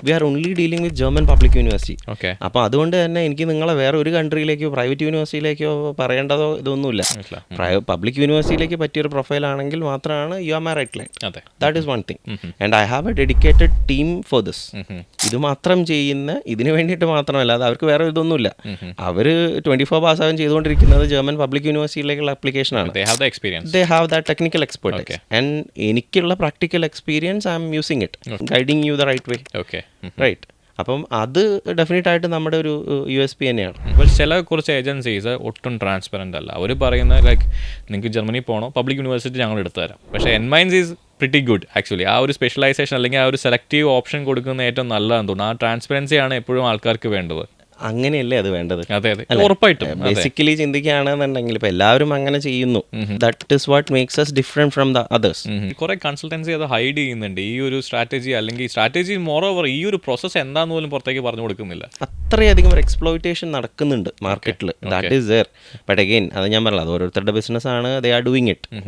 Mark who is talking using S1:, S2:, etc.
S1: V are only dealing with German public university.
S2: Okay.
S1: അപ്പോൾ അതുകൊണ്ട് തന്നെ എനിക്ക് നിങ്ങളെ വേറെ ഒരു കൺട്രിയിലേക്കോ പ്രൈവറ്റ് യൂണിവേഴ്സിറ്റിയിലേക്കോ പറയേണ്ടതോ ഇതൊന്നുമില്ല. പബ്ലിക് യൂണിവേഴ്സിറ്റിയിലേക്ക് പറ്റിയൊരു പ്രൊഫൈലാണെങ്കിൽ മാത്രമാണ് you are my right line. That is one thing. And I have a dedicated team for this. ഇത് മാത്രം ചെയ്യുന്ന, ഇതിന് വേണ്ടിയിട്ട് മാത്രമല്ല, അത് അവർക്ക് വേറെ ഇതൊന്നുമില്ല. അവർ 24/7 ചെയ്തുകൊണ്ടിരിക്കുന്നത് ജർമ്മൻ പബ്ലിക് യൂണിവേഴ്സിറ്റിയിലേക്കുള്ള ആപ്ലിക്കേഷനാണ്.
S2: They have the experience.
S1: They have that technical expertise. And എനിക്കുള്ള practical experience I'm using it, guiding you the right way.
S2: Okay.
S1: Right. അപ്പം അത് ഡെഫിനറ്റ് ആയിട്ട് നമ്മുടെ ഒരു USP തന്നെയാണ്.
S2: ഇപ്പോൾ ചില കുറച്ച് ഏജൻസീസ് ഒട്ടും ട്രാൻസ്പെറൻ്റ് അല്ല. അവർ പറയുന്നത് ലൈക്ക് നിങ്ങൾക്ക് ജർമ്മനി പോകണോ, പബ്ലിക് യൂണിവേഴ്സിറ്റി ഞങ്ങൾ എടുത്തു തരാം. പക്ഷേ എൻമൈൻസ് ഈസ് പ്രിറ്റി ഗുഡ് ആക്ച്വലി. ആ ഒരു സ്പെഷ്യലൈസേഷൻ അല്ലെങ്കിൽ ആ ഒരു സെലക്റ്റീവ് ഓപ്ഷൻ കൊടുക്കുന്ന ഏറ്റവും നല്ലതാണെന്ന് തോന്നുന്നു. ആ ട്രാൻസ്പെറൻസിയാണ് എപ്പോഴും ആൾക്കാർക്ക് വേണ്ടത്.
S1: അങ്ങനെയല്ലേ അത് വേണ്ടത്?
S2: അതെ അതെ, ഉറപ്പായിട്ടും.
S1: ബേസിക്കലി ചിന്തിക്കുകയാണെന്നുണ്ടെങ്കിൽ ഇപ്പൊ എല്ലാവരും അങ്ങനെ ചെയ്യുന്നു. That is what makes us different from the others.
S2: കുറെ കൺസൾട്ടൻസി അത് ഹൈഡ് ചെയ്യുന്നുണ്ട് ഈ ഒരു സ്ട്രാറ്റജി, അല്ലെങ്കിൽ സ്ട്രാറ്റജി മോർ ഓവർ ഈ ഒരു പ്രോസസ്സ് എന്താന്ന് പോലും പുറത്തേക്ക് പറഞ്ഞു കൊടുക്കുന്നില്ല.
S1: അത്രയധികം ഒരു എക്സ്പ്ലോയിറ്റേഷൻ നടക്കുന്നുണ്ട് മാർക്കറ്റിൽ. That is there. But again അത് ഞാൻ പറഞ്ഞത്, അത് ഓരോരുത്തരുടെ ബിസിനസ് ആണ്. They are doing it.